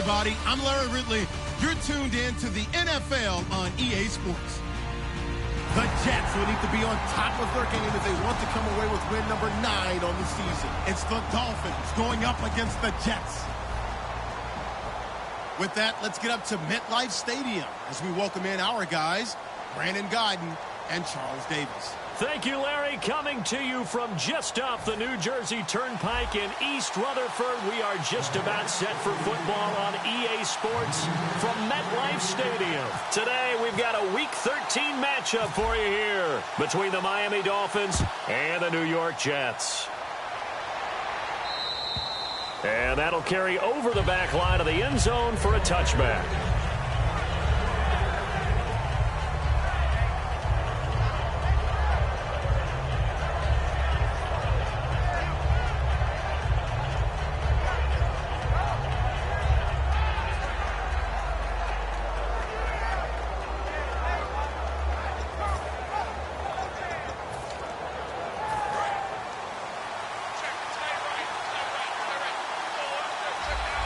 everybody. I'm Larry Ridley. You're tuned in to the NFL on EA Sports. The Jets will need to be on top of their game if they want to come away with win number 9 on the season. It's the Dolphins going up against the Jets. With that, let's get up to MetLife Stadium as we welcome in our guys, Brandon Guyton and Charles Davis. Thank you, Larry. Coming to you from just off the New Jersey Turnpike in East Rutherford. We are just about set for football on EA Sports from MetLife Stadium. Today, we've got a Week 13 matchup for you here between the Miami Dolphins and the New York Jets. And that'll carry over the back line of the end zone for a touchback.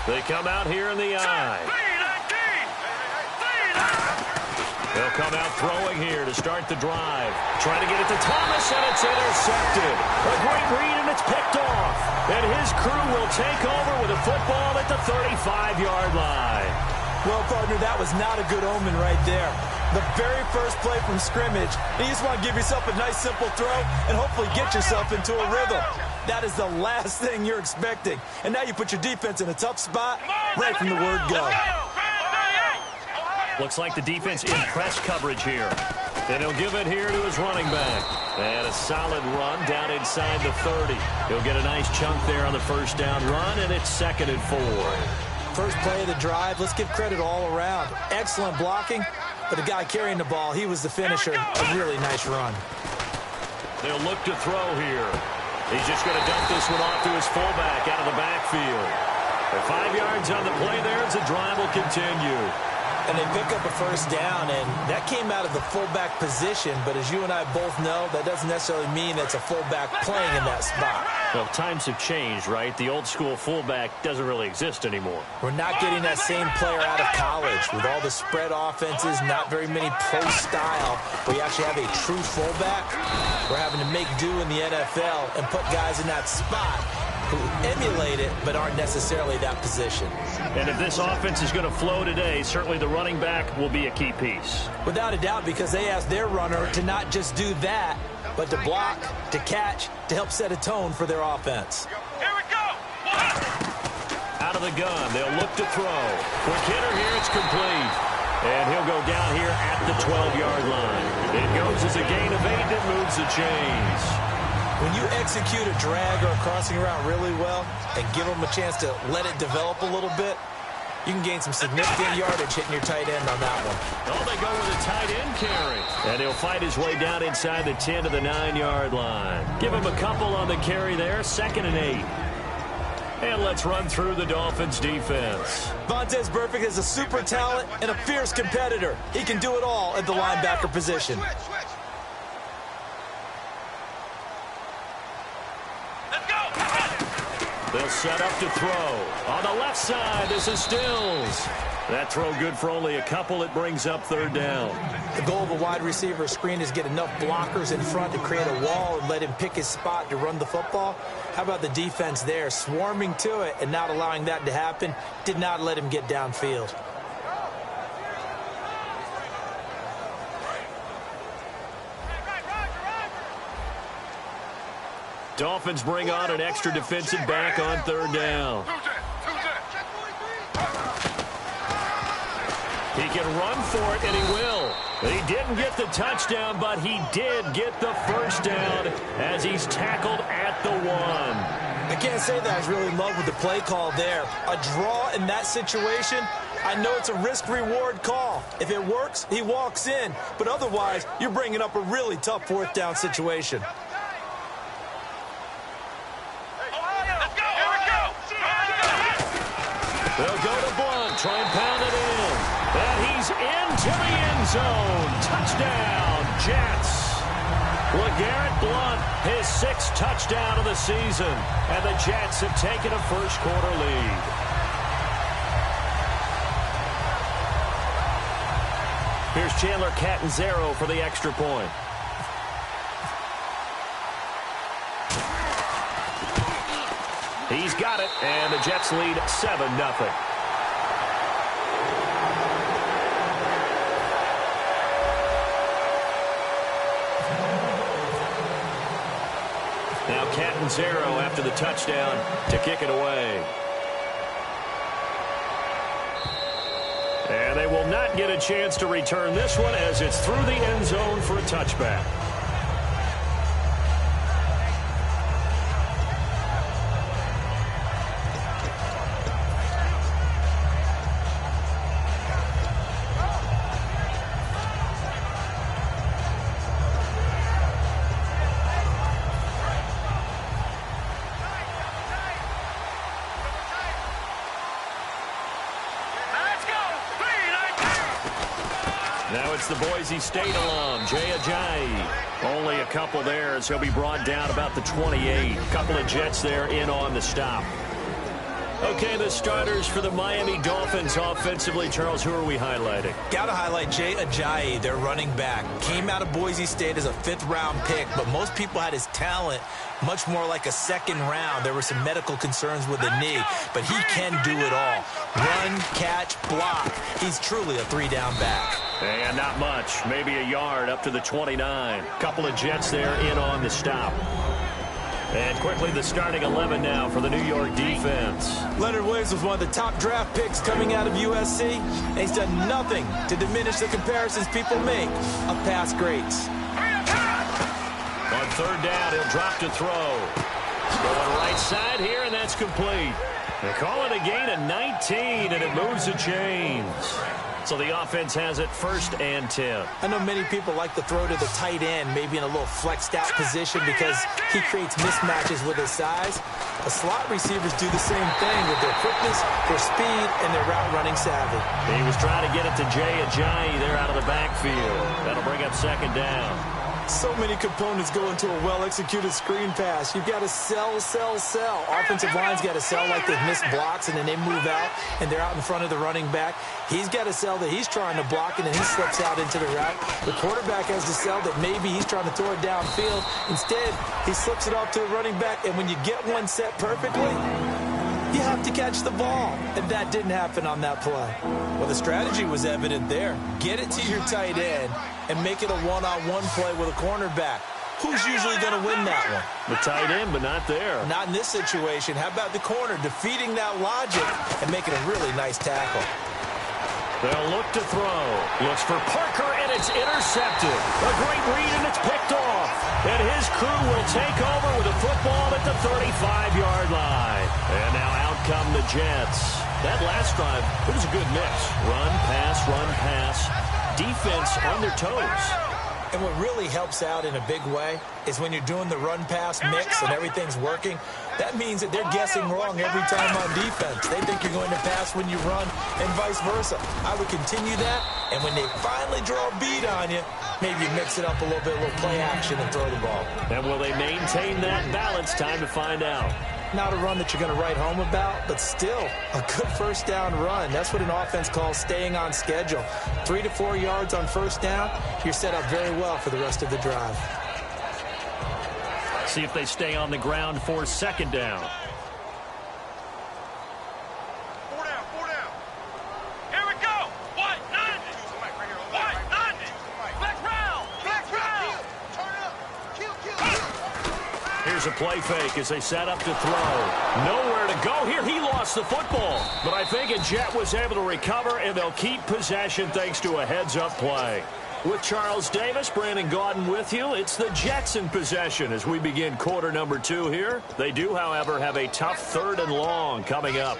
They come out here in the eye. They'll come out throwing here to start the drive. Trying to get it to Thomas, and it's intercepted. A great read, and it's picked off. And his crew will take over with a football at the 35-yard line. Well, partner, that was not a good omen right there. The very first play from scrimmage, you just want to give yourself a nice, simple throw and hopefully get yourself into a rhythm. That is the last thing you're expecting. And now you put your defense in a tough spot right from the word go. Looks like the defense in press coverage here. And he'll give it here to his running back. And a solid run down inside the 30. He'll get a nice chunk there on the first down run, and it's 2nd and 4. First play of the drive, let's give credit all around. Excellent blocking, but the guy carrying the ball, he was the finisher. A really nice run. They'll look to throw here. He's just going to dump this one off to his fullback out of the backfield. They're 5 yards on the play there as the drive will continue. And they pick up a first down, and that came out of the fullback position. But as you and I both know, that doesn't necessarily mean that's a fullback playing in that spot. Well, times have changed, right? The old school fullback doesn't really exist anymore. We're not getting that same player out of college. With all the spread offenses, not very many pro style, where you actually have a true fullback. We're having to make do in the NFL and put guys in that spot who emulate it but aren't necessarily that position. And if this offense is going to flow today, certainly the running back will be a key piece. Without a doubt, because they asked their runner to not just do that, but to block, to catch, to help set a tone for their offense. Here we go! Out of the gun, they'll look to throw. Quick hitter here, it's complete. And he'll go down here at the 12-yard line. It goes as a gain of 8 that moves the chains. When you execute a drag or a crossing route really well and give them a chance to let it develop a little bit, you can gain some significant yardage hitting your tight end on that one. Oh, they go with a tight end carry. And he'll fight his way down inside the 10 to the 9-yard line. Give him a couple on the carry there, 2nd and 8. And let's run through the Dolphins' defense. Vontaze Burfict is a super talent and a fierce competitor. He can do it all at the linebacker position. They'll set up to throw. On the left side, this is Stills. That throw good for only a couple. It brings up 3rd down. The goal of a wide receiver screen is get enough blockers in front to create a wall and let him pick his spot to run the football. How about the defense there, swarming to it and not allowing that to happen? Did not let him get downfield. Dolphins bring on an extra defensive back on 3rd down. He can run for it, and he will. He didn't get the touchdown, but he did get the first down as he's tackled at the 1. I can't say that I was really in love with the play call there. A draw in that situation, I know it's a risk-reward call. If it works, he walks in. But otherwise, you're bringing up a really tough 4th down situation. They'll go to Blunt, try and pound it in. And he's into the end zone. Touchdown, Jets. LeGarrette Blunt, his 6th touchdown of the season. And the Jets have taken a first-quarter lead. Here's Chandler Catanzaro for the extra point. He's got it, and the Jets lead 7-0. Now Catanzaro after the touchdown to kick it away. And they will not get a chance to return this one as it's through the end zone for a touchback. Now it's the Boise State alum, RJEEZY215's. Only a couple there as he'll be brought down about the 28. A couple of Jets there in on the stop. Okay, the starters for the Miami Dolphins offensively. Charles, who are we highlighting? Got to highlight RJEEZY215, their running back. Came out of Boise State as a 5th-round pick, but most people had his talent much more like a 2nd round. There were some medical concerns with the knee, but he can do it all. Run, catch, block. He's truly a 3-down back. And not much. Maybe a yard up to the 29. Couple of Jets there in on the stop. And quickly the starting 11 now for the New York defense. Leonard Williams was one of the top draft picks coming out of USC, and he's done nothing to diminish the comparisons people make of past greats. On 3rd down, he'll drop to throw. Going right side here, and that's complete. They call it a gain of 19, and it moves the chains. So the offense has it 1st and 10. I know many people like to throw to the tight end, maybe in a little flexed out position because he creates mismatches with his size. The slot receivers do the same thing with their quickness, their speed, and their route running savvy. He was trying to get it to RJEEZY215 there out of the backfield. That'll bring up 2nd down. So many components go into a well-executed screen pass. You've got to sell. Offensive line's got to sell like they miss blocks and then they move out and they're out in front of the running back. He's got to sell that he's trying to block and then he slips out into the route. The quarterback has to sell that maybe he's trying to throw it downfield. Instead, he slips it off to the running back, and when you get one set perfectly, you have to catch the ball. And that didn't happen on that play. Well, the strategy was evident there. Get it to your tight end and make it a one-on-one play with a cornerback. Who's usually going to win that one? The tight end, but not there. Not in this situation. How about the corner defeating that logic and making a really nice tackle? They'll look to throw. Looks for Parker, and it's intercepted. A great read, and it's picked off. And his crew will take over with a football at the 35-yard line. And now out come the Jets. That last drive, it was a good mix. Run, pass. Defense on their toes. And what really helps out in a big way is when you're doing the run-pass mix and everything's working, that means that they're guessing wrong every time on defense. They think you're going to pass when you run and vice versa. I would continue that, and when they finally draw a beat on you, maybe you mix it up a little bit, a little play action and throw the ball. And will they maintain that balance? Time to find out. Not a run that you're going to write home about, but still a good 1st down run. That's what an offense calls staying on schedule. 3 to 4 yards on 1st down, you're set up very well for the rest of the drive. See if they stay on the ground for 2nd down. 4 down. Here we go. White 90. White 90. Black round. Turn up. Kill. Here's a play fake as they set up to throw. Nowhere to go here. He lost the football. But I think a Jet was able to recover, and they'll keep possession thanks to a heads-up play. With Charles Davis, Brandon Gaudin with you. It's the Jets in possession as we begin quarter number 2 here. They do, however, have a tough 3rd and long coming up.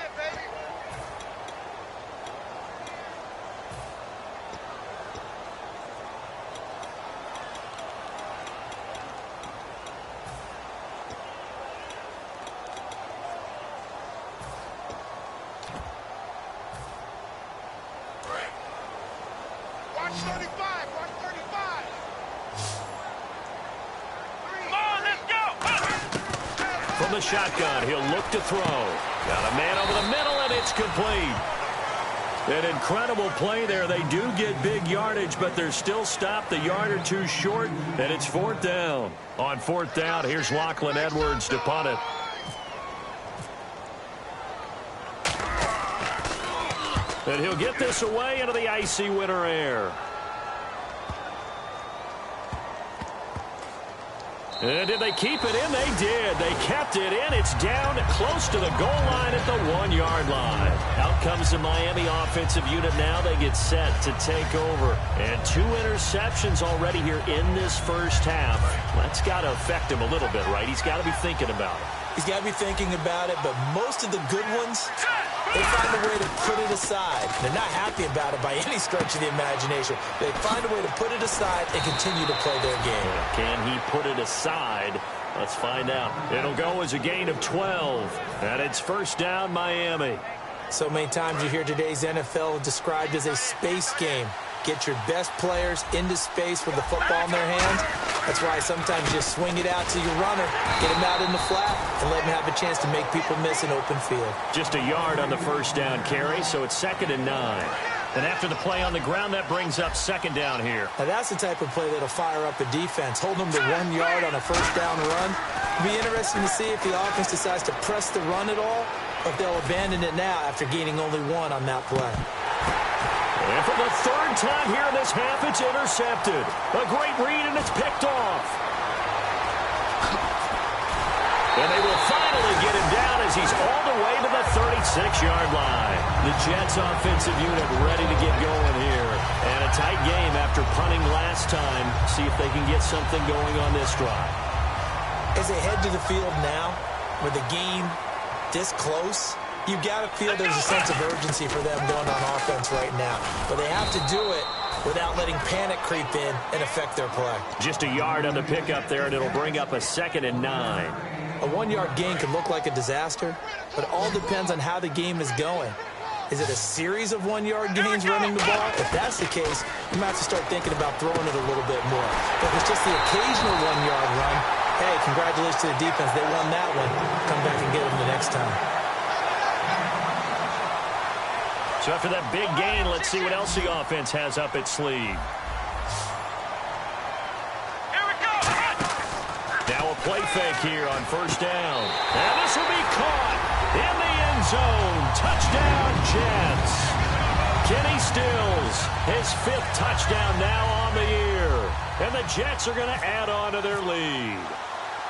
Watch 35. Come on, let's go. From the shotgun, he'll look to throw. Got a man over the middle, and it's complete. An incredible play there. They do get big yardage, but they're still stopped a yard or two short, and it's 4th down. On 4th down, here's Lachlan Edwards to punt it. And he'll get this away into the icy winter air. And did they keep it in? They did. They kept it in. It's down close to the goal line at the 1-yard line. Out comes the Miami offensive unit now. They get set to take over. And 2 interceptions already here in this first half. That's got to affect him a little bit, right? He's got to be thinking about it. He's got to be thinking about it, but most of the good ones, they find a way to put it aside. They're not happy about it by any stretch of the imagination. They find a way to put it aside and continue to play their game. Can he put it aside? Let's find out. It'll go as a gain of 12, and it's 1st down, Miami. So many times you hear today's NFL described as a space game. Get your best players into space with the football in their hands. That's why sometimes you just swing it out to your runner, get him out in the flat, and let him have a chance to make people miss an open field. Just a yard on the 1st down carry, so it's 2nd and 9. And after the play on the ground, that brings up 2nd down here. Now that's the type of play that'll fire up a defense. Hold them to 1 yard on a 1st down run. It'll be interesting to see if the offense decides to press the run at all, or if they'll abandon it now after gaining only 1 on that play. And for the 3rd time here in this half, it's intercepted. A great read, and it's picked off. And they will finally get him down as he's all the way to the 36-yard line. The Jets offensive unit ready to get going here. And a tight game after punting last time. See if they can get something going on this drive. As they head to the field now, with the game this close, you've got to feel there's a sense of urgency for them going on offense right now. But they have to do it without letting panic creep in and affect their play. Just a yard on the pickup there, and it'll bring up a 2nd and 9. A 1-yard gain can look like a disaster, but it all depends on how the game is going. Is it a series of 1-yard gains running the ball? If that's the case, you might have to start thinking about throwing it a little bit more. But if it's just the occasional 1-yard run, hey, congratulations to the defense. They won that one. Come back and get them the next time. So after that big gain, let's see what else the offense has up its sleeve. Here we go. Now a play fake here on 1st down. And this will be caught in the end zone. Touchdown, Jets. Kenny Stills, his 5th touchdown now on the year. And the Jets are going to add on to their lead.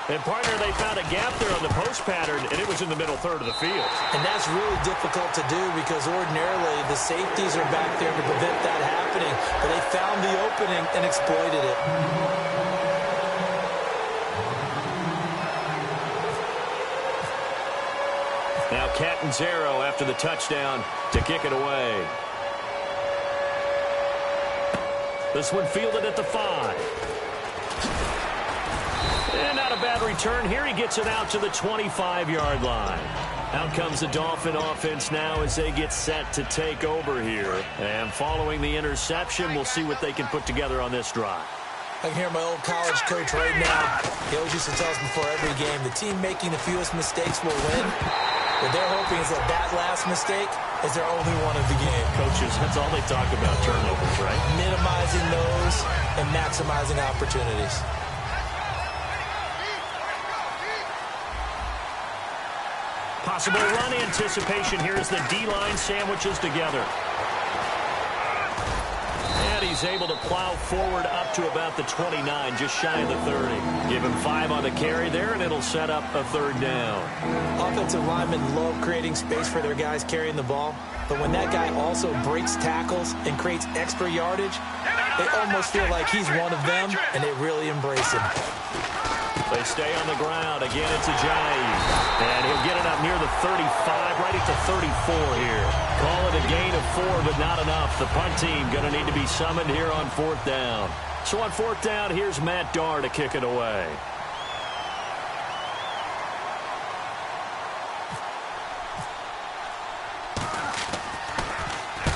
And, partner, they found a gap there on the post pattern, and it was in the middle third of the field. And that's really difficult to do because ordinarily the safeties are back there to prevent that happening. But they found the opening and exploited it. Now Catanzaro after the touchdown to kick it away. This one fielded at the 5. And not a bad return here. He gets it out to the 25-yard line. Out comes the Dolphin offense now as they get set to take over here. And following the interception, we'll see what they can put together on this drive. I can hear my old college coach right now. He always used to tell us before every game, the team making the fewest mistakes will win. What they're hoping is that that last mistake is their only one of the game. Coaches, that's all they talk about, turnovers, right? Minimizing those and maximizing opportunities. Possible run anticipation here as the D-line sandwiches together. And he's able to plow forward up to about the 29, just shy of the 30. Give him 5 on the carry there, and it'll set up a 3rd down. Offensive linemen love creating space for their guys carrying the ball, but when that guy also breaks tackles and creates extra yardage, they almost feel like he's one of them, and they really embrace him. They stay on the ground. Again, it's Ajayi. And he'll get it up near the 35, right at the 34 here. Call it a gain of 4, but not enough. The punt team going to need to be summoned here on 4th down. So on 4th down, here's Matt Darr to kick it away.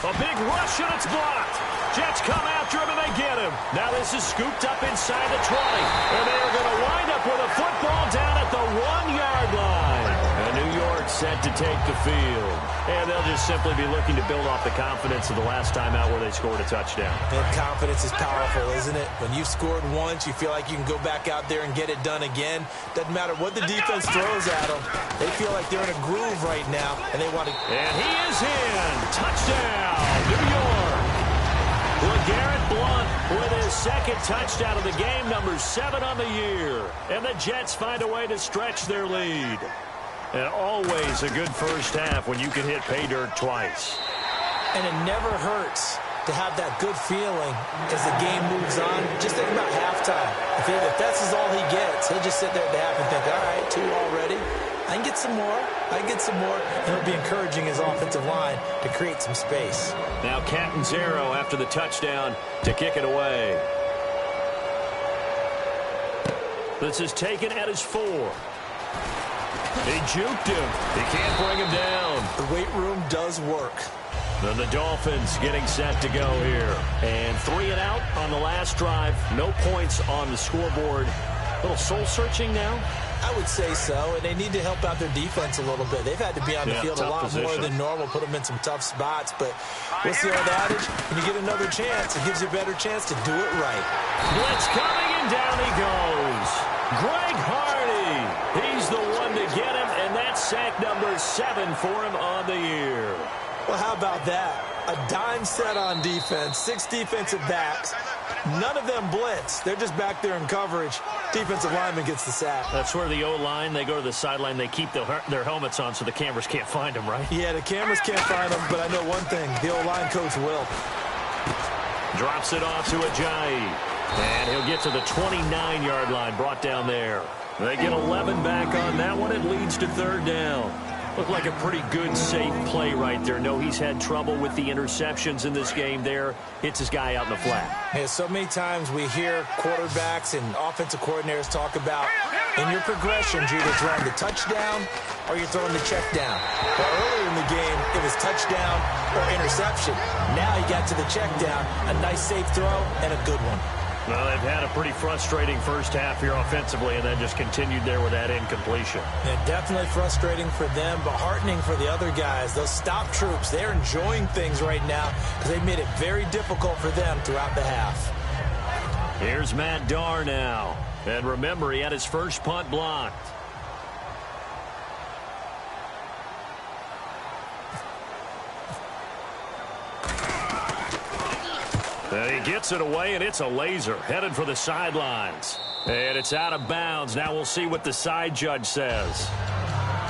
A big rush, and it's blocked. Jets come after him, and they get him. Now this is scooped up inside the 20. And they are going to wind up with a football down at the 1-yard line. And New York set to take the field. And they'll just simply be looking to build off the confidence of the last time out where they scored a touchdown. And confidence is powerful, isn't it? When you've scored once, you feel like you can go back out there and get it done again. Doesn't matter what the defense throws at them. They feel like they're in a groove right now, and they want to... And he is in. Touchdown, New York. LeGarrette Blount with his second touchdown of the game, number 7 on the year. And the Jets find a way to stretch their lead. And always a good first half when you can hit pay dirt twice. And it never hurts to have that good feeling as the game moves on. Just think about halftime. If that's all he gets, he'll just sit there at the half and think, all right, 2 already. I can get some more. I can get some more. And he'll be encouraging his offensive line to create some space. Now Catanzaro after the touchdown to kick it away. This is taken at his 4. He juked him. He can't bring him down. The weight room does work. Then the Dolphins getting set to go here. And 3 and out on the last drive. No points on the scoreboard. A little soul-searching now? I would say so, and they need to help out their defense a little bit. They've had to be on the field a lot more than normal, put them in some tough spots. But what's the old adage? When you get another chance, it gives you a better chance to do it right. Blitz coming, and down he goes. Greg Hardy. He's the one to get him, and that's sack number 7 for him on the year. Well, how about that? A dime set on defense, 6 defensive backs. None of them blitz. They're just back there in coverage. Defensive lineman gets the sack. That's where the O-line, they go to the sideline, they keep their helmets on so the cameras can't find them, right? Yeah, the cameras can't find them, but I know one thing. The O-line coach will. Drops it off to Ajayi. And he'll get to the 29-yard line, brought down there. They get 11 back on that one. It leads to 3rd down. Looked like a pretty good, safe play right there. No, he's had trouble with the interceptions in this game there. Hits his guy out in the flat. Yeah, so many times we hear quarterbacks and offensive coordinators talk about in your progressions, you're either throwing the touchdown or you're throwing the check down. But earlier in the game, it was touchdown or interception. Now you got to the check down, a nice safe throw, and a good one. Well, they've had a pretty frustrating first half here offensively and then just continued there with that incompletion. Yeah, definitely frustrating for them, but heartening for the other guys. Those stop troops, they're enjoying things right now because they've made it very difficult for them throughout the half. Here's Matt Darr now. And remember, he had his first punt blocked. And he gets it away, and it's a laser. Headed for the sidelines. And it's out of bounds. Now we'll see what the side judge says.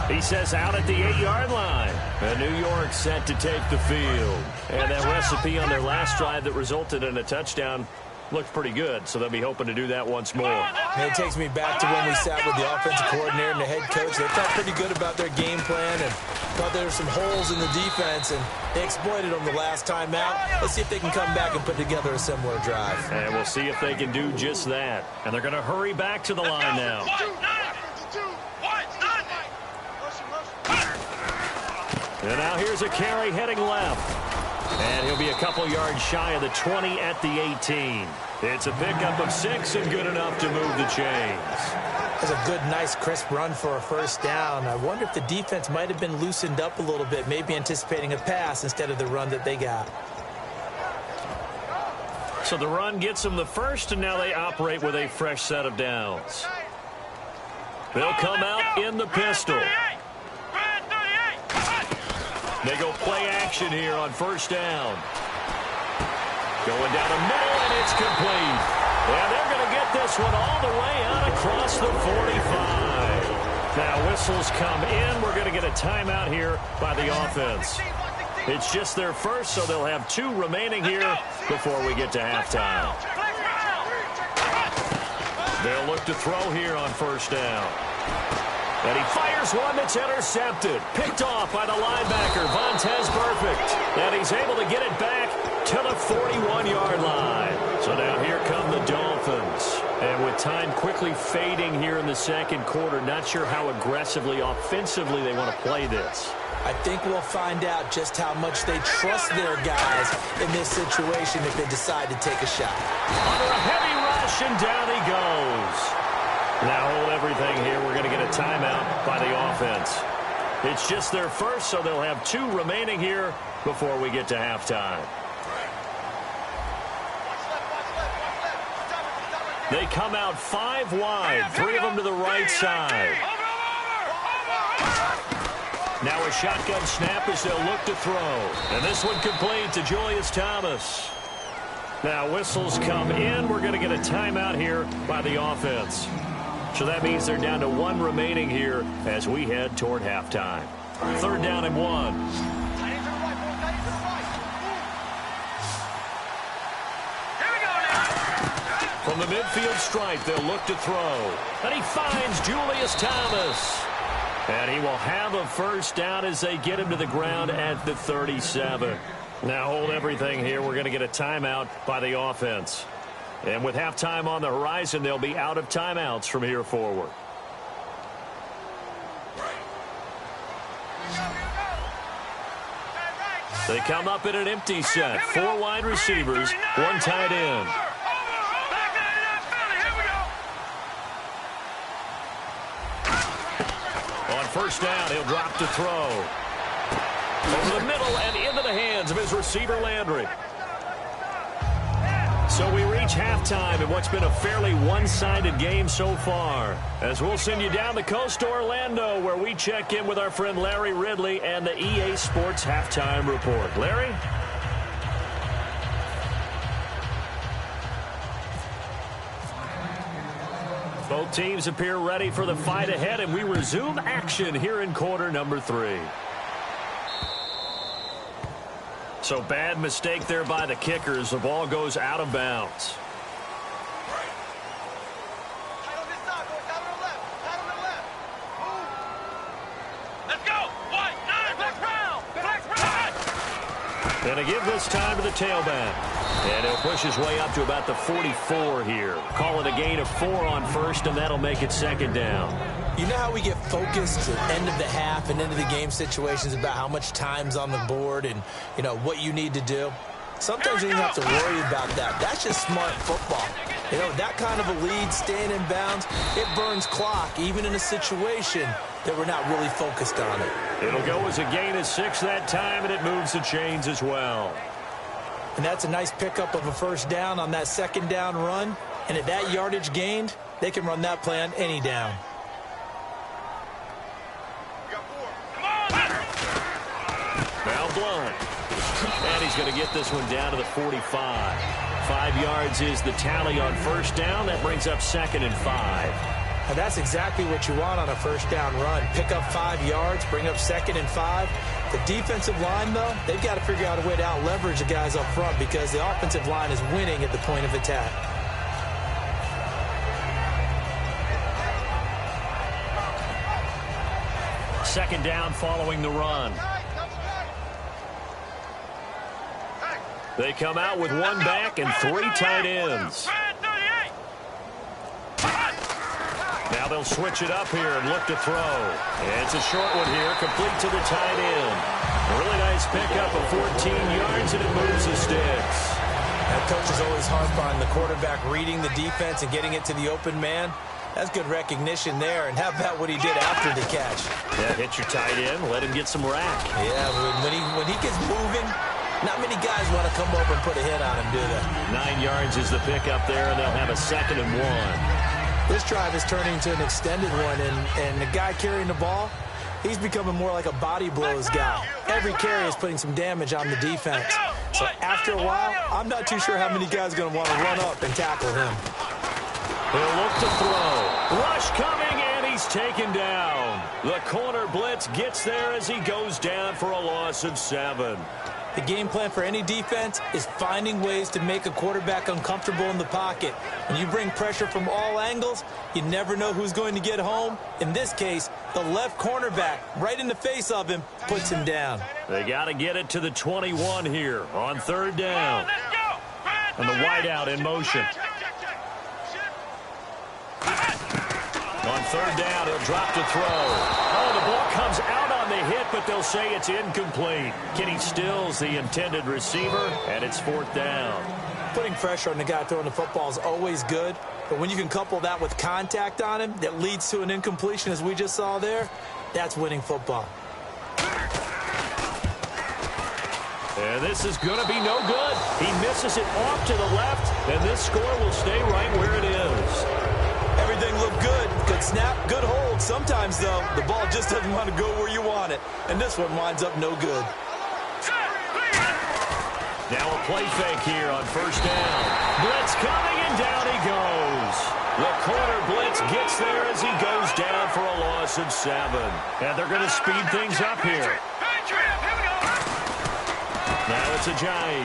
He says out at the 8-yard line. And New York set to take the field. And that recipe on their last drive that resulted in a touchdown looked pretty good, so they'll be hoping to do that once more. And it takes me back to when we sat with the offensive coordinator and the head coach. They felt pretty good about their game plan and thought there were some holes in the defense, and they exploited them the last time out. Let's see if they can come back and put together a similar drive. And we'll see if they can do just that. And they're going to hurry back to the line now. And now here's a carry heading left. And he'll be a couple yards shy of the 20 at the 18. It's a pickup of 6 and good enough to move the chains. That's a good, nice, crisp run for a first down. I wonder if the defense might have been loosened up a little bit, maybe anticipating a pass instead of the run that they got. So the run gets them the first, and now they operate with a fresh set of downs. They'll come out in the pistol. They go play action here on first down. Going down the middle, and it's complete. And they're going to get this one all the way out across the 45. Now whistles come in. We're going to get a timeout here by the offense. It's just their first, so they'll have 2 remaining here before we get to halftime. They'll look to throw here on first down. And he fires one that's intercepted. Picked off by the linebacker, Vontaze Burfict. And he's able to get it back to the 41-yard line. So now here come the Dolphins. And with time quickly fading here in the second quarter, not sure how aggressively, offensively they want to play this. I think we'll find out just how much they trust their guys in this situation if they decide to take a shot. Under a heavy rush, and down he goes. Now hold everything here. We're going to get a timeout by the offense. It's just their first, so they'll have 2 remaining here before we get to halftime. They come out 5 wide, 3 of them to the right side. Now a shotgun snap as they'll look to throw. And this one complete to Julius Thomas. Now whistles come in. We're going to get a timeout here by the offense. So that means they're down to 1 remaining here as we head toward halftime. 3rd down and 1. From the midfield stripe, they'll look to throw. And he finds Julius Thomas. And he will have a first down as they get him to the ground at the 37. Now hold everything here. We're going to get a timeout by the offense. And with halftime on the horizon, they'll be out of timeouts from here forward. They come up in an empty set. 4 wide receivers, 1 tight end. On first down, he'll drop to throw. Over the middle and into the hands of his receiver, Landry. So we reach halftime in what's been a fairly one-sided game so far. As we'll send you down the coast to Orlando, where we check in with our friend Larry Ridley and the EA Sports Halftime Report. Larry? Both teams appear ready for the fight ahead, and we resume action here in quarter number 3. So bad mistake there by the kickers. The ball goes out of bounds. Let's go. White, 9, black round. Going to give this time to the tailback. And he'll push his way up to about the 44 here. Call it a gain of 4 on first, and that'll make it 2nd down. You know how we get focused at end of the half and into the game situations about how much time's on the board and, you know, what you need to do? Sometimes you don't have to worry about that. That's just smart football. You know, that kind of a lead, staying in bounds, it burns clock, even in a situation that we're not really focused on it. It'll go as a gain of 6 that time, and it moves the chains as well. And that's a nice pickup of a first down on that 2nd down run. And at that yardage gained, they can run that play on any down. Now Blunt. And he's going to get this one down to the 45. 5 yards is the tally on first down. That brings up 2nd and 5. Now that's exactly what you want on a first down run. Pick up 5 yards, bring up 2nd and 5. The defensive line, though, they've got to figure out a way to out-leverage the guys up front because the offensive line is winning at the point of attack. Second down following the run. They come out with 1 back and 3 tight ends. Now they'll switch it up here and look to throw. And it's a short one here, complete to the tight end. A really nice pickup of 14 yards, and it moves the sticks. That coach is always harp on the quarterback reading the defense and getting it to the open man. That's good recognition there. And how about what he did after the catch? Yeah, hit your tight end, let him get some rack. Yeah, when he gets moving, not many guys want to come over and put a hit on him, do they? 9 yards is the pickup there, and they'll have a 2nd and 1. This drive is turning into an extended one, and the guy carrying the ball, he's becoming more like a body blows guy. Every carry is putting some damage on the defense. So after a while, I'm not too sure how many guys are going to want to run up and tackle him. He'll look to throw. Rush coming, and he's taken down. The corner blitz gets there as he goes down for a loss of 7. The game plan for any defense is finding ways to make a quarterback uncomfortable in the pocket. When you bring pressure from all angles, you never know who's going to get home. In this case, the left cornerback, right in the face of him, puts him down. They got to get it to the 21 here on 3rd down. And the wideout in motion. On 3rd down, he'll drop to throw. Oh, the ball comes out on the hit, but they'll say it's incomplete. Kenny Stills, the intended receiver, and it's 4th down. Putting pressure on the guy throwing the football is always good, but when you can couple that with contact on him that leads to an incompletion, as we just saw there, that's winning football. And this is going to be no good. He misses it off to the left, and this score will stay right where it is. Everything looked good. Good snap, good hold. Sometimes, though, the ball just doesn't want to go where you want it. And this one winds up no good. Now a play fake here on first down. Blitz coming, and down he goes. The corner blitz gets there as he goes down for a loss of 7. And they're going to speed things up here. Now it's Ajayi.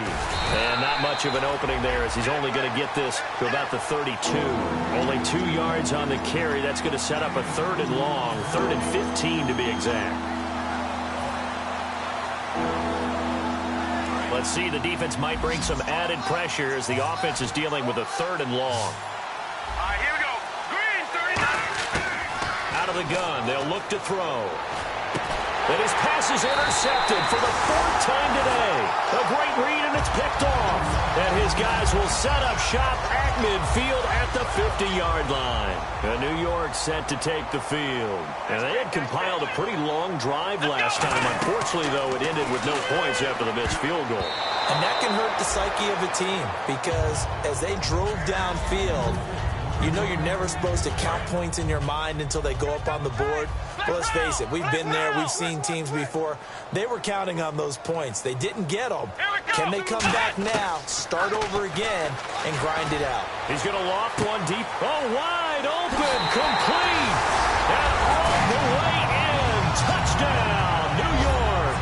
And not much of an opening there as he's only going to get this to about the 32. Only 2 yards on the carry. That's going to set up a 3rd and long, 3rd and 15 to be exact. Let's see, the defense might bring some added pressure as the offense is dealing with a 3rd and long. All right, here we go. Green, 39. Out of the gun, they'll look to throw. And his pass is intercepted for the 4th time today. A great read, and it's picked off. And his guys will set up shop at midfield at the 50-yard line. And New York set to take the field. And they had compiled a pretty long drive last time. Unfortunately, though, it ended with no points after the missed field goal. And that can hurt the psyche of a team because as they drove downfield, you know you're never supposed to count points in your mind until they go up on the board. Well, let's face it, we've been there. We've seen teams before. They were counting on those points. They didn't get them. Can they come back now, start over again, and grind it out? He's going to loft one deep. Oh, wide open, complete. And all the way in. Touchdown, New York.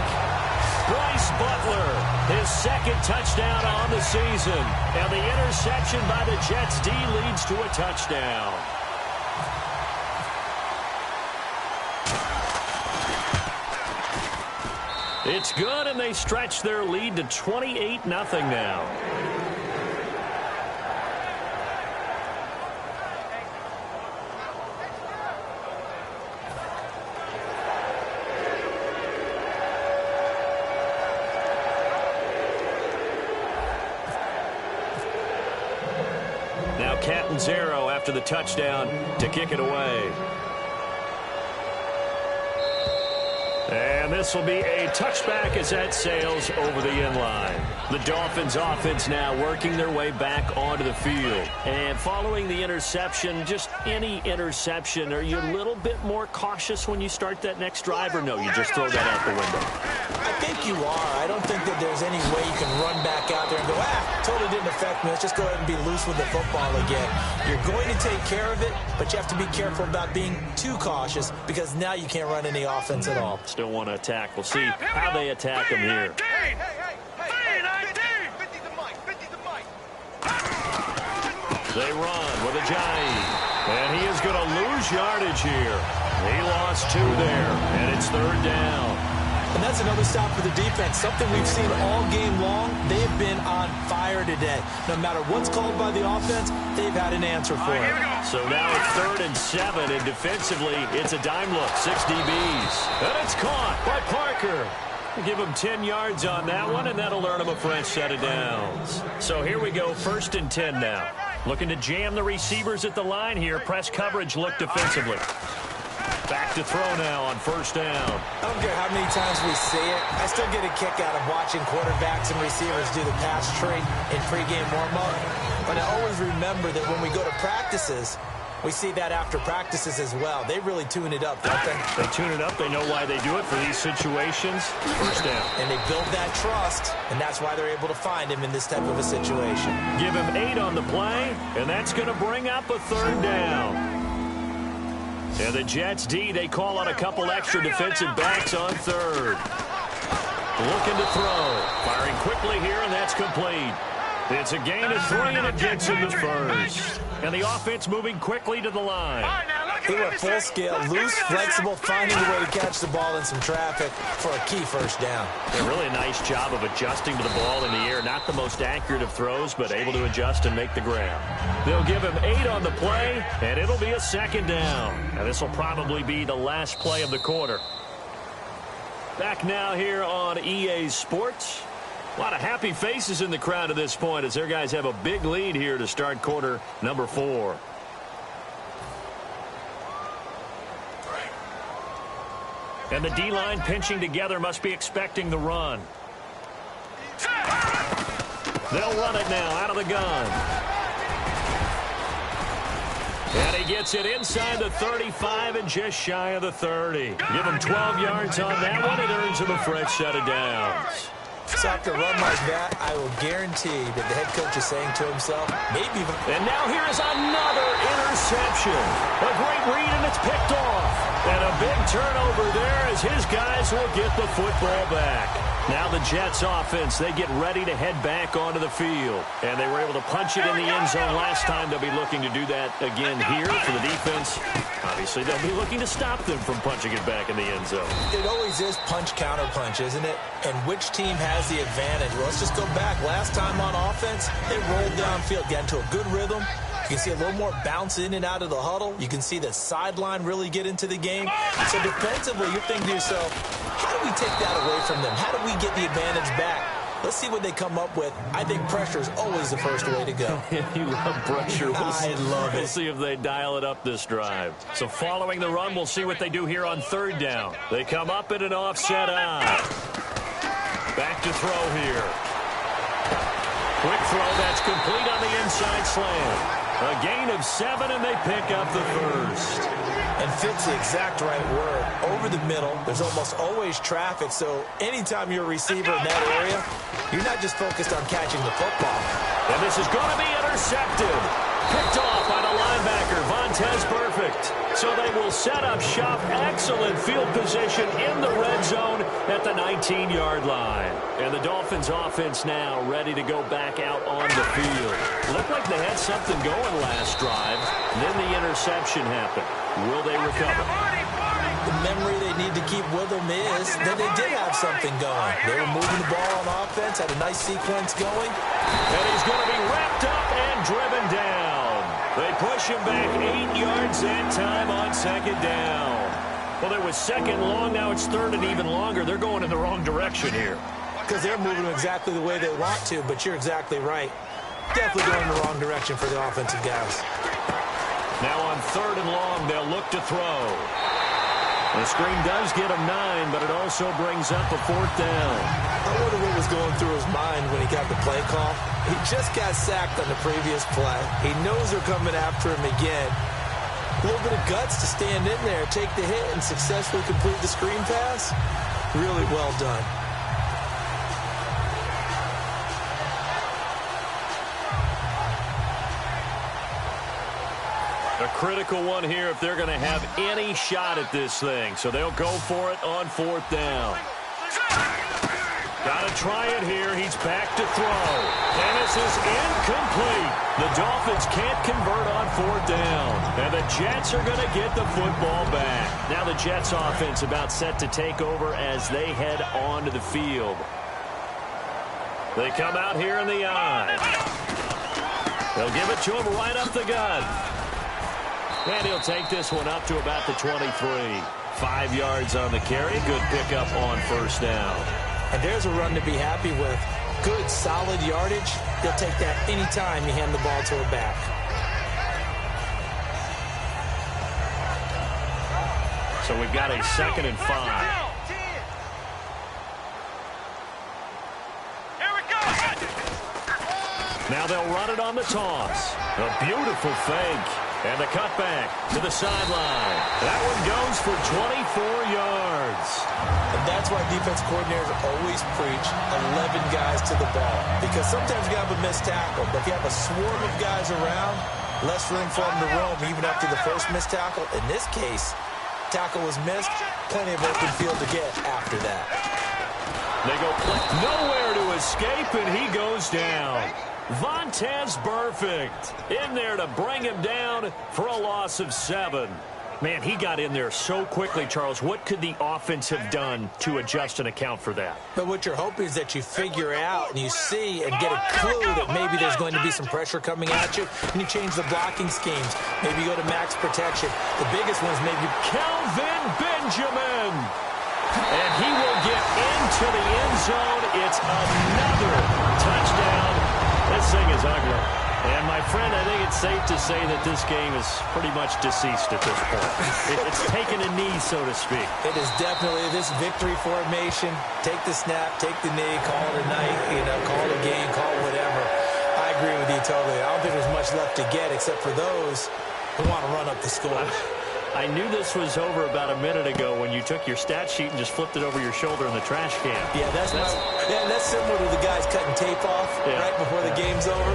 Bryce Butler, his 2nd touchdown on the season. And the interception by the Jets D leads to a touchdown. It's good, and they stretch their lead to 28-0 now. Now Catanzaro after the touchdown to kick it away. And this will be a touchback as that sails over the end line. The Dolphins offense now working their way back onto the field. And following the interception, just any interception, are you a little bit more cautious when you start that next drive, or no, you just throw that out the window? I think you are. I don't think that there's any way you can run back out there and go, totally didn't affect me. Let's just go ahead and be loose with the football again. You're going to take care of it, but you have to be careful about being too cautious because now you can't run any offense at all. Still want to attack. We'll see how they attack him here. They run with Ajayi. And he is going to lose yardage here. He lost 2 there, and it's 3rd down. And that's another stop for the defense. Something we've seen all game long. They've been on fire today. No matter what's called by the offense, they've had an answer for it. So now it's 3rd and 7, and defensively, it's a dime look. 6 DBs. And it's caught by Parker. Give him 10 yards on that one, and that'll earn him a fresh set of downs. So here we go, 1st and 10 now. Looking to jam the receivers at the line here. Press coverage look defensively. Back to throw now on 1st down. I don't care how many times we see it. I still get a kick out of watching quarterbacks and receivers do the pass tree in pregame warm-up. But I always remember that when we go to practices, we see that after practices as well. They really tune it up, don't they? They tune it up. They know why they do it for these situations. 1st down. And they build that trust, and that's why they're able to find him in this type of a situation. Give him 8 on the play, and that's going to bring up a 3rd down. And the Jets D, they call on a couple extra defensive backs on 3rd. Looking to throw. Firing quickly here, and that's complete. It's a gain of 3, and it gets him to 1st. And the offense moving quickly to the line. They were full scale, loose, flexible, finding a way to catch the ball in some traffic for a key 1st down. A really nice job of adjusting to the ball in the air. Not the most accurate of throws, but able to adjust and make the grab. They'll give him 8 on the play, and it'll be a 2nd down. And this will probably be the last play of the quarter. Back now here on EA Sports. A lot of happy faces in the crowd at this point as their guys have a big lead here to start quarter number 4. And the D-line pinching together, must be expecting the run. They'll run it now out of the gun. And he gets it inside the 35 and just shy of the 30. Give him 12 yards on that one. It earns him a fresh set of downs. So after a run like that, I will guarantee that the head coach is saying to himself, maybe even... And now here's another interception. A great read, and it's picked off. And a big turnover there as his guys will get the football back. Now the Jets offense, they get ready to head back onto the field. And they were able to punch it in the end zone last time. They'll be looking to do that again here for the defense. Obviously, they'll be looking to stop them from punching it back in the end zone. It always is punch-counter-punch, isn't it? And which team has the advantage? Well, let's just go back. Last time on offense, they rolled downfield, got into a good rhythm. You can see a little more bounce in and out of the huddle. You can see the sideline really get into the game. So defensively, you're thinking to yourself, how do we take that away from them? How do we get the advantage back? Let's see what they come up with. I think pressure is always the first way to go. You love pressure. I love it. We'll see if they dial it up this drive. So following the run, we'll see what they do here on third down. They come up in an offset eye. Back to throw here. Quick throw that's complete on the inside slant. A gain of 7, and they pick up the first. And fits the exact right word. Over the middle, there's almost always traffic, so anytime you're a receiver in that area, you're not just focused on catching the football. And this is going to be intercepted. Picked off by the linebacker, Vontaze Burfict. So they will set up shop. Excellent field position in the red zone at the 19-yard line. And the Dolphins offense now ready to go back out on the field. Looked like they had something going last drive. Then the interception happened. Will they recover? The memory they need to keep with them is that they did have something going. They were moving the ball on offense, had a nice sequence going. And he's going to be wrapped up and driven down. They push him back 8 yards that time on second down. Well, it was second long. Now it's third and even longer. They're going in the wrong direction here. Because they're moving exactly the way they want to, but you're exactly right. Definitely going in the wrong direction for the offensive guys. Now on third and long, they'll look to throw. The screen does get him 9, but it also brings up a fourth down. I wonder what was going through his mind when he got the play call. He just got sacked on the previous play. He knows they're coming after him again. A little bit of guts to stand in there, take the hit, and successfully complete the screen pass. Really well done. A critical one here if they're going to have any shot at this thing. So they'll go for it on fourth down. Got to try it here. He's back to throw. And this is incomplete. The Dolphins can't convert on fourth down. And the Jets are going to get the football back. Now the Jets offense about set to take over as they head onto the field. They come out here in the eye. They'll give it to him right up the gut. And he'll take this one up to about the 23. 5 yards on the carry. Good pickup on first down. And there's a run to be happy with. Good, solid yardage. They'll take that anytime you hand the ball to a back. So we've got a 2nd and 5. Now they'll run it on the toss. A beautiful fake. And the cutback to the sideline. That one goes for 24 yards. And that's why defense coordinators always preach 11 guys to the ball. Because sometimes you have a missed tackle. But if you have a swarm of guys around, less room for them to roam even after the first missed tackle. In this case, tackle was missed. Plenty of open field to get after that. They go nowhere to escape, and he goes down. Vontaze Burfict in there to bring him down for a loss of 7. Man, he got in there so quickly, Charles. What could the offense have done to adjust and account for that? But what you're hoping is that you figure out and you see and get a clue that maybe there's going to be some pressure coming at you, and you change the blocking schemes. Maybe you go to max protection. The biggest one is maybe Kelvin Benjamin. And he will get into the end zone. It's another touchdown. This thing is ugly. And, my friend, I think it's safe to say that this game is pretty much deceased at this point. It's taken a knee, so to speak. It is definitely this victory formation. Take the snap, take the knee, call it a night, call it a game, call it whatever. you totally. I don't think there's much left to get except for those who want to run up the score. I knew this was over about a minute ago when you took your stat sheet and just flipped it over your shoulder in the trash can. Yeah, that's similar to the guys cutting tape off right before the game's over.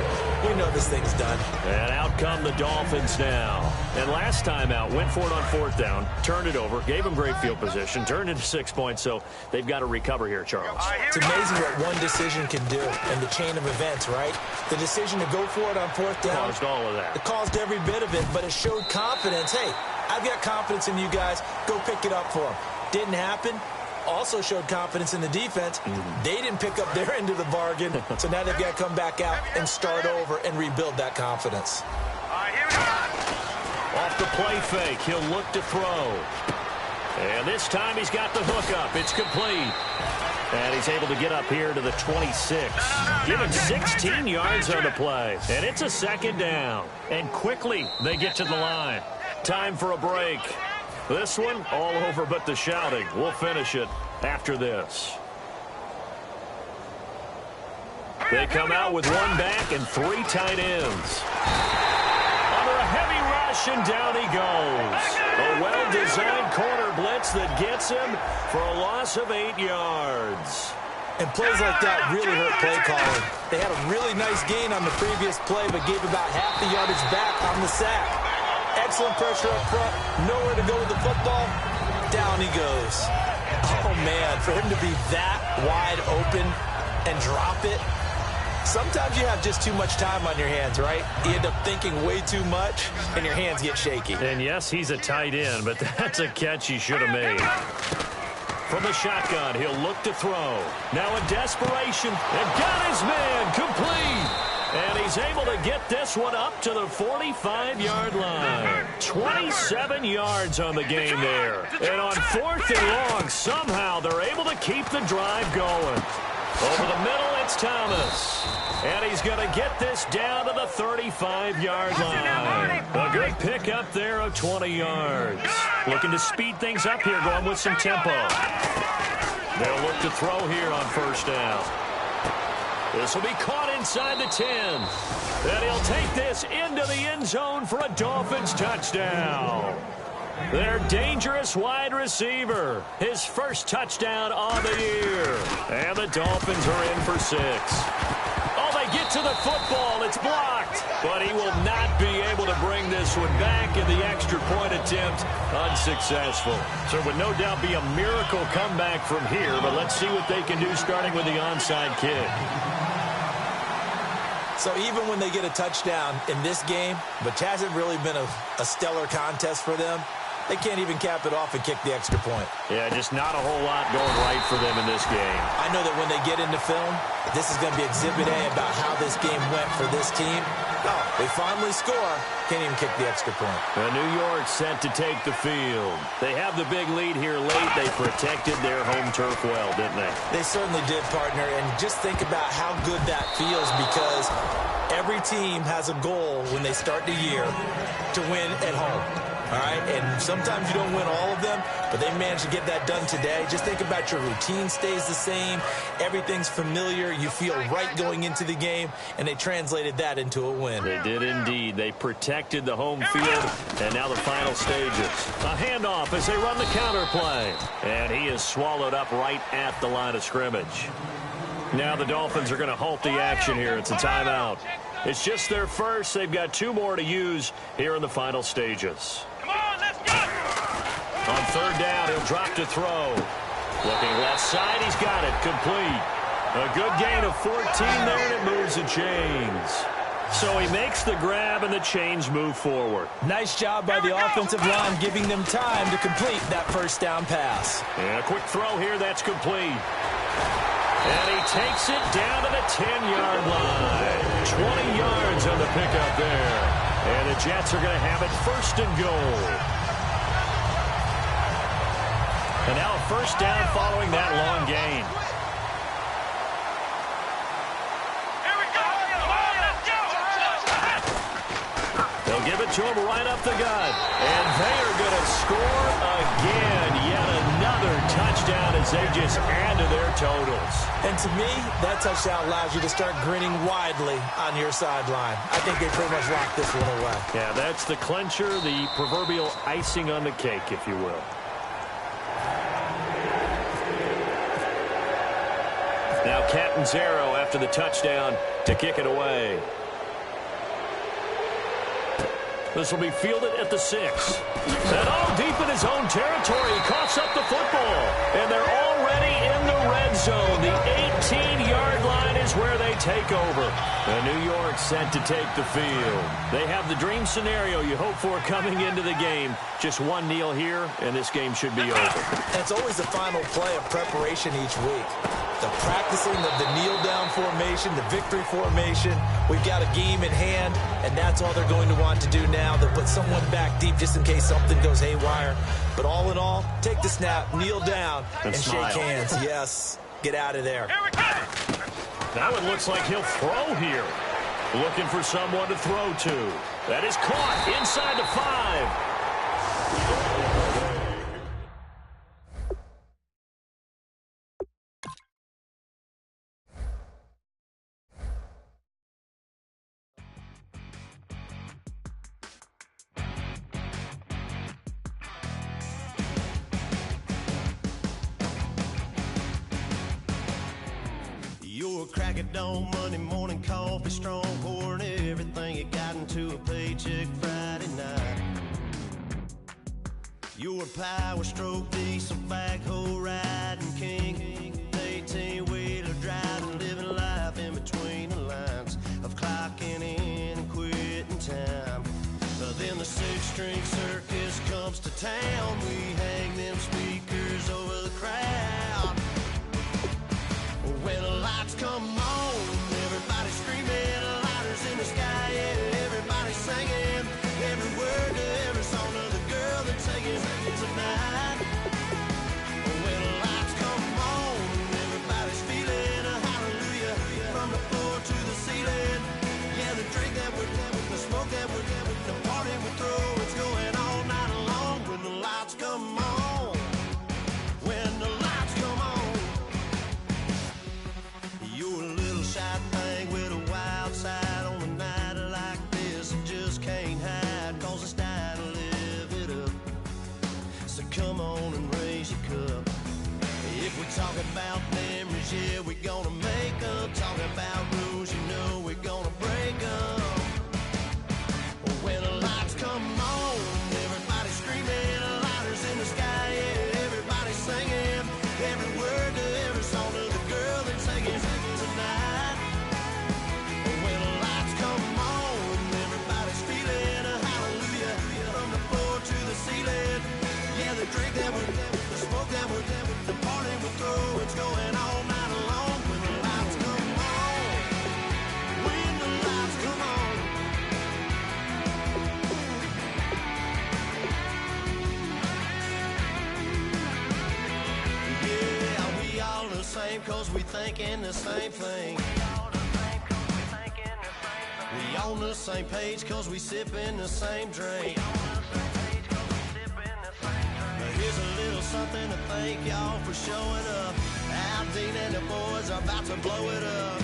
We know this thing's done. And out come the Dolphins now. And last time out, went for it on 4th down, turned it over, gave them great field position, turned into 6 points, so they've got to recover here, Charles. It's amazing what one decision can do in the chain of events, right? The decision to go for it on 4th down. Caused all of that. It caused every bit of it, but it showed confidence. Hey, I've got confidence in you guys. Go pick it up for them. Didn't happen. Also showed confidence in the defense. They didn't pick up their end of the bargain, so now they've got to come back out and start over and rebuild that confidence. Off the play fake, he'll look to throw. And this time he's got the hook up. It's complete. And he's able to get up here to the 26. Given 16 yards on the play. And it's a 2nd down. And quickly they get to the line. Time for a break. This one, all over but the shouting. We'll finish it after this. They come out with 1 back and 3 tight ends. Under a heavy rush, and down he goes. A well-designed corner blitz that gets him for a loss of 8 yards. And plays like that really hurt play calling. They had a really nice gain on the previous play, but gave about half the yardage back on the sack. Excellent pressure up front. Nowhere to go with the football. Down he goes. Oh, man, for him to be that wide open and drop it. Sometimes you have just too much time on your hands, right? You end up thinking way too much, and your hands get shaky. And, yes, he's a tight end, but that's a catch he should have made. From the shotgun, he'll look to throw. Now in desperation, and got his man complete. And he's able to get this one up to the 45-yard line. 27 yards on the game there. And on 4th and long, somehow they're able to keep the drive going. Over the middle, it's Thomas. And he's going to get this down to the 35-yard line. A good pickup there of 20 yards. Looking to speed things up here, going with some tempo. They'll look to throw here on 1st down. This will be caught inside the 10. And he'll take this into the end zone for a Dolphins touchdown. Their dangerous wide receiver. His first touchdown on the year. And the Dolphins are in for 6. Oh, they get to the football. It's blocked. But he will not be able to bring this one back in the extra point attempt. Unsuccessful. So it would no doubt be a miracle comeback from here. But let's see what they can do starting with the onside kick. So even when they get a touchdown in this game, which hasn't really been a stellar contest for them, they can't even cap it off and kick the extra point. Yeah, just not a whole lot going right for them in this game. I know that when they get into film, this is going to be Exhibit A about how this game went for this team. Oh, they finally score. Can't even kick the extra point. New York set to take the field. They have the big lead here late. They protected their home turf well, didn't they? They certainly did, partner. And just think about how good that feels, because every team has a goal when they start the year to win at home. All right, and sometimes you don't win all of them, but they managed to get that done today. Just think about your routine stays the same. Everything's familiar. You feel right going into the game, and they translated that into a win. They did indeed. They protected the home field, and now the final stages. A handoff as they run the counter play, and he is swallowed up right at the line of scrimmage. Now the Dolphins are going to halt the action here. It's a timeout. It's just their first. They've got 2 more to use here in the final stages. On 3rd down, he'll drop to throw. Looking left side, he's got it. Complete. A good gain of 14 there, and it moves the chains. So he makes the grab, and the chains move forward. Nice job by the offensive line, giving them time to complete that 1st down pass. And a quick throw here, that's complete. And he takes it down to the 10-yard line. 20 yards on the pickup there. And the Jets are going to have it 1st and goal. And now a 1st down following that long gain. Here we go. Come on, let's go. They'll give it to him right up the gut. And they are going to score again. Yet another another touchdown as they just add to their totals. And to me, that touchdown allows you to start grinning widely on your sideline. I think they pretty much locked this one away. Yeah, that's the clincher, the proverbial icing on the cake, if you will. Now Catanzaro after the touchdown to kick it away. This will be fielded at the 6. And all deep in his own territory. He coughs up the football. And they're already in the red zone. The 18-yard line is where they take over. And New York set to take the field. They have the dream scenario you hope for coming into the game. Just one kneel here, and this game should be over. It's always the final play of preparation each week. The practicing of the kneel-down formation, the victory formation. We've got a game in hand, and that's all they're going to want to do now. They'll put someone back deep just in case something goes haywire. But all in all, take the snap, kneel down, and shake hands. Yes, get out of there. Now it looks like he'll throw here. Looking for someone to throw to. That is caught inside the 5. You're a crack at dawn, Monday morning coffee, strong, pouring everything you got into a paycheck Friday night. You're a power stroke, diesel backhoe riding king, 18-wheeler driving, living life in between the lines of clocking in and quitting time. Then the 6-string circus comes to town. We hang them speakers over the crowd. When the lights come on, everybody screaming, lighters in the sky, yeah, everybody singing, every word to every song of the girl they're taking tonight. When the lights come on, everybody's feeling a hallelujah, from the floor to the ceiling. Yeah, the drink that we're having, the smoke that we're having, the party we throw, it's going all night long. When the lights come on, when the lights come on. You're a little shy thing with a wild side on a night like this. You just can't hide, cause it's time to live it up. So come on and raise your cup. If we talk about memories, yeah, we're gonna make up. Talking about rules, you know we're gonna break up. When the lights come on, everybody's screaming, lighters in the sky, yeah, everybody's singing, every word to every song of the girl they're taking tonight. When the lights come on, everybody's feeling a hallelujah, from the floor to the ceiling. Yeah, the drink that we're having, the smoke that we're having, the party we throw, it's going all night long. When the lights come on, when the lights come on. Yeah, we all the same cause we thinking the same thing. We on the same page cause we sipping the same drink. But here's a little something to thank y'all for showing up. Al Dean and the boys are about to blow it up.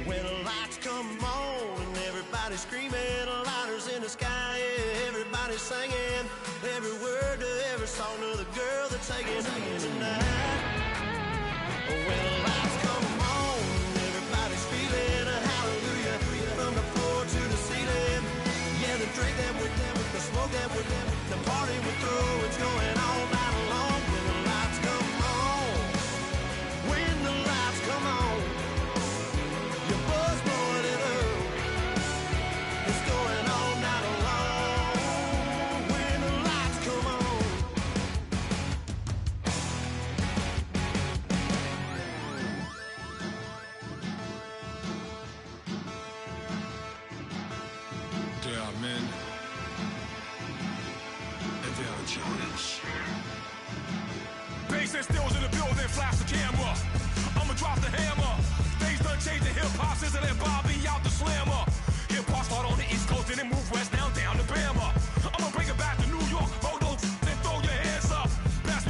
When the lights come on and everybody's screaming, lighters in the sky, yeah, everybody's singing, every word to every song of the girl they're taking tonight. When the lights come on, everybody's feeling a hallelujah, from the floor to the ceiling. Yeah, the drink that we're having, the smoke that we're having, the party we throw, it's going all night long. When the lights come on, when the lights come on, your buzz blowing it up, it's going all night long. When the lights come on. There are men, and there are giants. Bass and stills in the building, flash the camera. I'ma drop the hammer. Things done changed, the hip-hop since let Bobby out the slammer. Hip-hop start on the East Coast and then move west down to Bama. I'ma bring it back to New York, hold those and throw your hands up. Best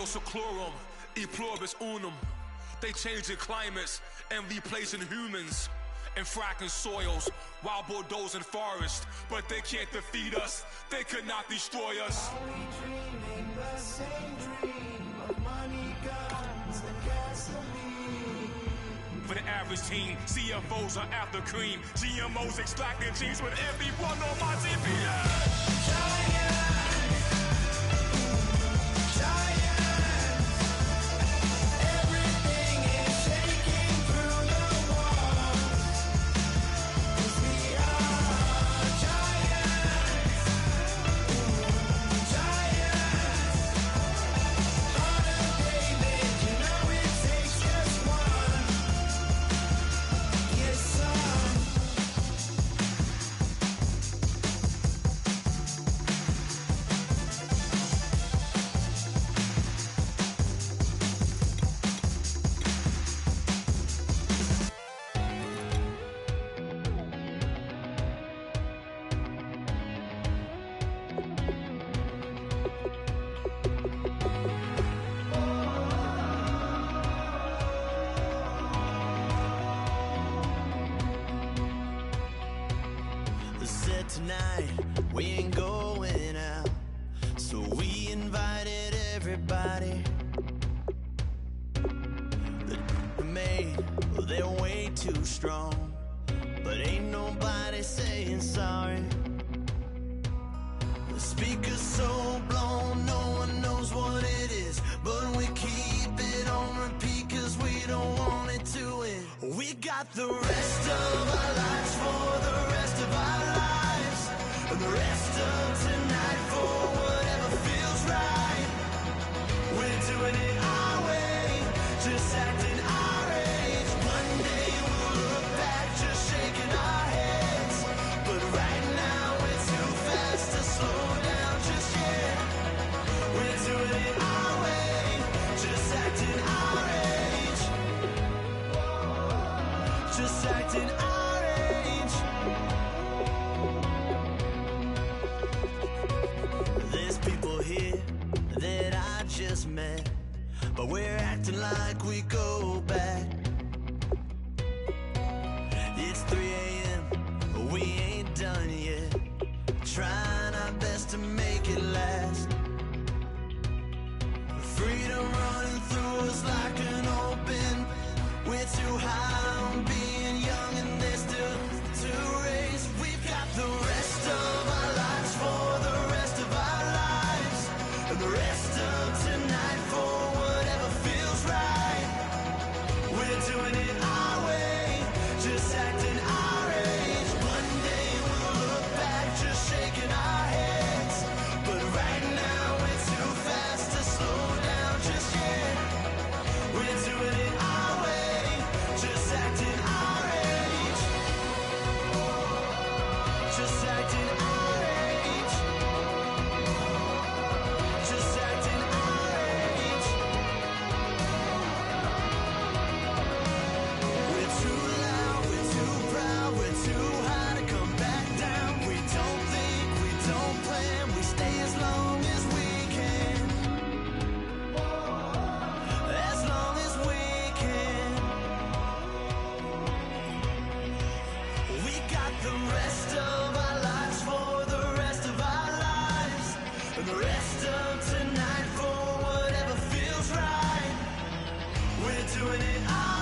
Claro seclorum, e pluribus unum. They changing climates and replacing humans and fracking soils while bulldozing forests. But they can't defeat us, they could not destroy us. Are we dreaming the same dream of money, guns, and gasoline? For the average team, CFOs are after cream. GMOs extracting genes with everyone on my TPS. Tonight we ain't going out, so we invited everybody. The made, well, they're way too strong, but ain't nobody saying sorry. The speaker's so blown, no one knows what it is, but we keep it on repeat cause we don't want it to end. We got the rest of our lives for the rest of our lives. And the rest of tonight for whatever feels right. We're doing it our way, just acting our age. One day we'll look back just shaking our heads, but right now we're too fast to slow down just yet. We're doing it our way, just acting our age. Just acting our age. That I just met, but we're acting like we go back. It's 3 a.m., but we ain't done yet, trying our best to make it last. Freedom running through us like an open. We're too high on being young and there's still to race. We've got the rest of our lives for the rest of our lives. And the rest of tonight for whatever feels right. We're doing it our way, just acting our age. One day we'll look back just shaking our heads, but right now we're too fast to slow down just yet. We're doing it our way, just acting our age. Just acting our age. Just acting our age. We're too loud, we're too proud, we're too high to come back down. We don't think, we don't plan, we stay as long as we can. As long as we can. We got the rest of our lives for the rest of our lives. And the rest of tonight for whatever feels right. We're doing it our